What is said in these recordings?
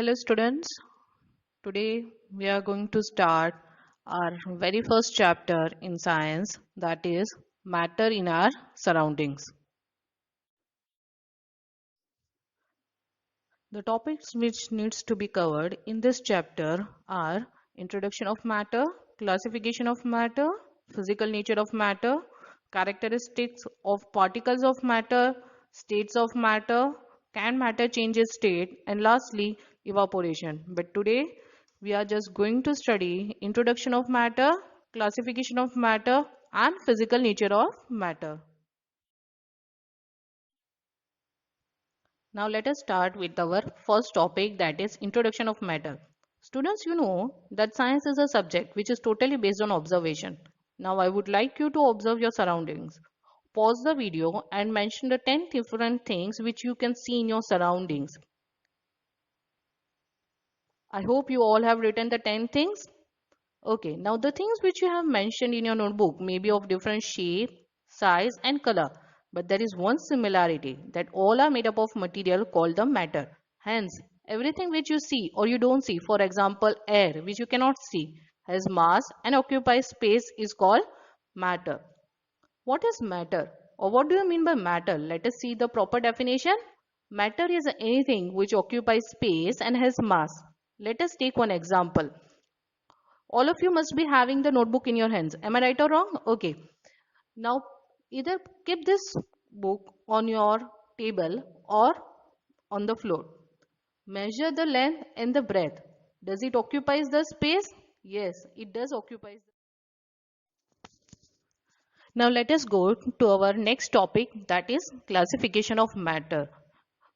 Hello students, today we are going to start our very first chapter in science, that is matter in our surroundings. The topics which needs to be covered in this chapter are introduction of matter, classification of matter, physical nature of matter, characteristics of particles of matter, states of matter, can matter change its state, and lastly evaporation. But today we are just going to study introduction of matter, classification of matter and physical nature of matter. Now let us start with our first topic, that is introduction of matter. Students, you know that science is a subject which is totally based on observation. Now I would like you to observe your surroundings. Pause the video and mention the 10 different things which you can see in your surroundings. I hope you all have written the 10 things. Okay, now the things which you have mentioned in your notebook may be of different shape, size and color, but there is one similarity, that all are made up of material called the matter. Hence, everything which you see or you don't see, for example air which you cannot see, has mass and occupies space, is called matter. What is matter, or what do you mean by matter? Let us see the proper definition. Matter is anything which occupies space and has mass. Let us take one example. All of you must be having the notebook in your hands. Am I right or wrong? Okay. Now, either keep this book on your table or on the floor. Measure the length and the breadth. Does it occupy the space? Yes, it does occupy. Now let us go to our next topic, that is classification of matter.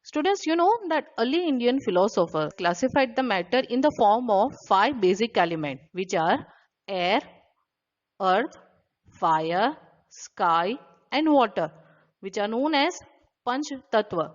Students, you know that early Indian philosophers classified the matter in the form of 5 basic elements, which are air, earth, fire, sky and water, which are known as Panch Tattva.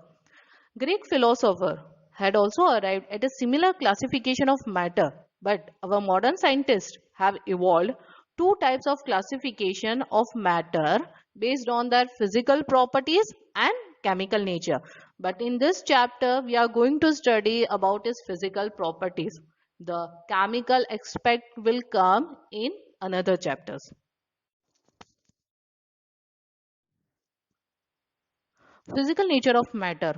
Greek philosopher had also arrived at a similar classification of matter, but our modern scientists have evolved two types of classification of matter based on their physical properties and chemical nature. But in this chapter, we are going to study about its physical properties. The chemical aspect will come in another chapters. Physical nature of matter.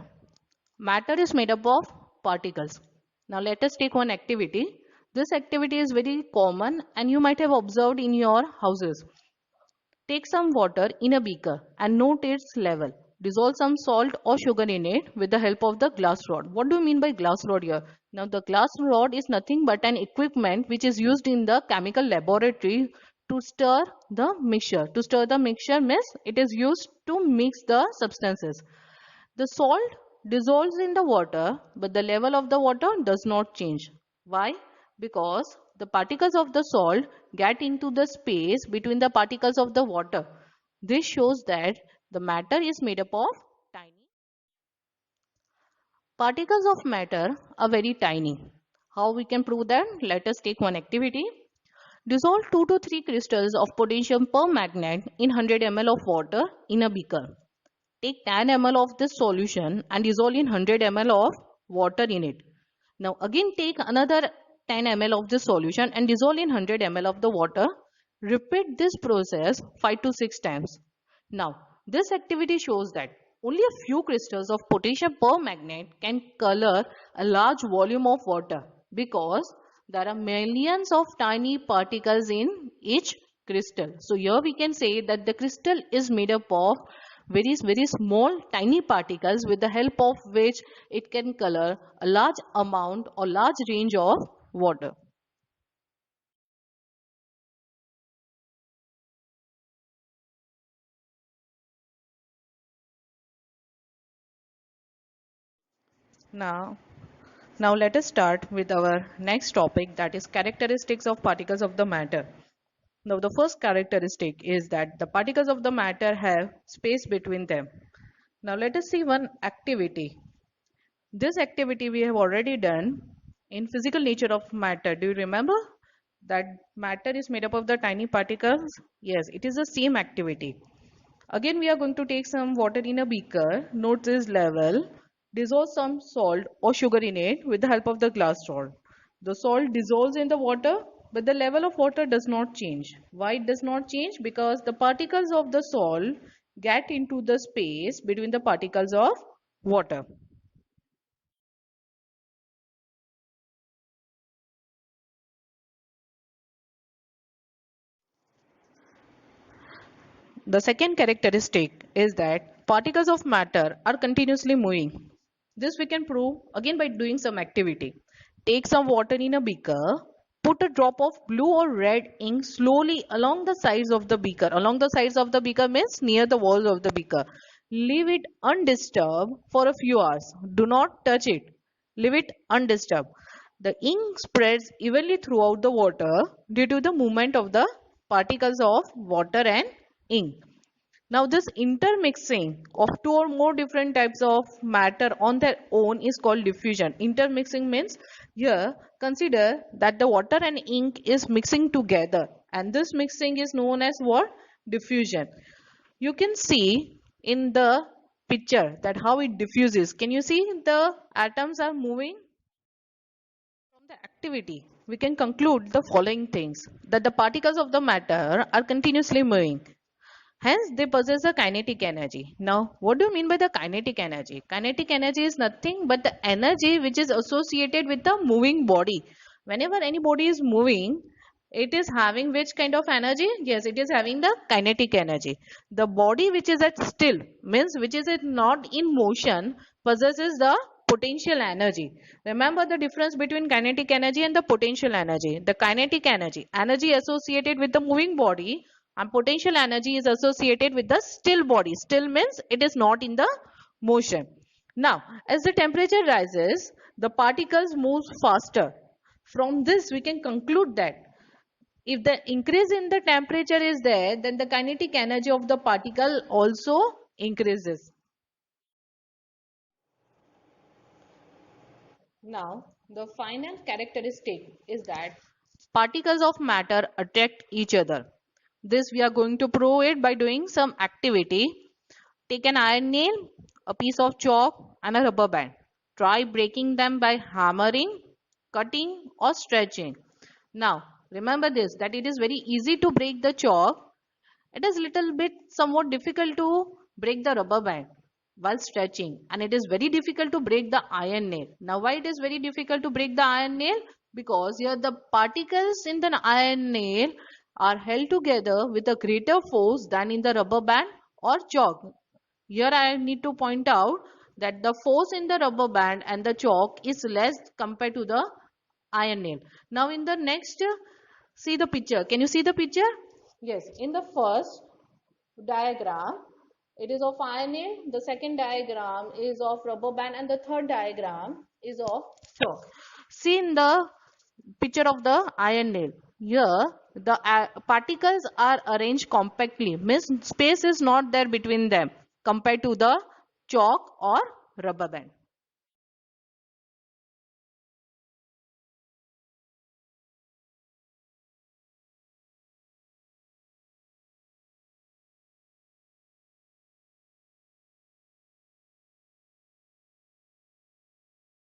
Matter is made up of particles. Now let us take one activity. This activity is very common and you might have observed in your houses. Take some water in a beaker and note its level. Dissolve some salt or sugar in it with the help of the glass rod. What do you mean by glass rod here? Now the glass rod is nothing but an equipment which is used in the chemical laboratory to stir the mixture. To stir the mixture means it is used to mix the substances. The salt dissolves in the water, but the level of the water does not change. Why? Because the particles of the salt get into the space between the particles of the water. This shows that the matter is made up of tiny particles of matter are very tiny. How we can prove that? Let us take one activity. Dissolve 2 to 3 crystals of potassium permanganate in 100 ml of water in a beaker. Take 10 ml of this solution and dissolve in 100 ml of water in it. Now again take another 10 ml of this solution and dissolve in 100 ml of the water. Repeat this process 5 to 6 times. Now this activity shows that only a few crystals of potassium permanganate can color a large volume of water, because there are millions of tiny particles in each crystal. So here we can say that the crystal is made up of very small tiny particles, with the help of which it can color a large amount or large range of water. Now, now let us start with our next topic, that is characteristics of particles of the matter. Now the first characteristic is that the particles of the matter have space between them. Now let us see one activity. This activity we have already done in physical nature of matter. Do you remember that matter is made up of the tiny particles? Yes, it is the same activity. Again, we are going to take some water in a beaker. Note this level. dissolve some salt or sugar in it with the help of the glass rod. The salt dissolves in the water, but the level of water does not change. Why it does not change? Because the particles of the salt get into the space between the particles of water. The second characteristic is that particles of matter are continuously moving. This we can prove again by doing some activity. Take some water in a beaker, put a drop of blue or red ink slowly along the sides of the beaker. Along the sides of the beaker means near the walls of the beaker. Leave it undisturbed for a few hours. Do not touch it. Leave it undisturbed. The ink spreads evenly throughout the water due to the movement of the particles of water and ink. Now, this intermixing of two or more different types of matter on their own is called diffusion. Intermixing means here consider that the water and ink is mixing together, and this mixing is known as what? Diffusion. You can see in the picture that how it diffuses. Can you see the atoms are moving? From the activity, we can conclude the following things: that the particles of the matter are continuously moving. Hence, they possess a kinetic energy. Now, what do you mean by the kinetic energy? Kinetic energy is nothing but the energy which is associated with the moving body. Whenever any body is moving, it is having which kind of energy? Yes, it is having the kinetic energy. The body which is at still, means which is not in motion, possesses the potential energy. Remember the difference between kinetic energy and the potential energy. The kinetic energy associated with the moving body, and potential energy is associated with the still body. Still means it is not in the motion. Now, as the temperature rises, the particles move faster. From this, we can conclude that if the increase in the temperature is there, then the kinetic energy of the particle also increases. Now, the final characteristic is that particles of matter attract each other. This we are going to prove it by doing some activity. Take an iron nail, a piece of chalk and a rubber band. Try breaking them by hammering, cutting or stretching. Now, remember this, that it is very easy to break the chalk. It is little bit somewhat difficult to break the rubber band while stretching, and it is very difficult to break the iron nail. Now, why it is very difficult to break the iron nail? Because here the particles in the iron nail are held together with a greater force than in the rubber band or chalk. Here I need to point out that the force in the rubber band and the chalk is less compared to the iron nail. Now in the next, see the picture. Can you see the picture? Yes, in the first diagram, it is of iron nail, the second diagram is of rubber band, and the third diagram is of chalk. See in the picture of the iron nail. Here, the particles are arranged compactly, means space is not there between them compared to the chalk or rubber band.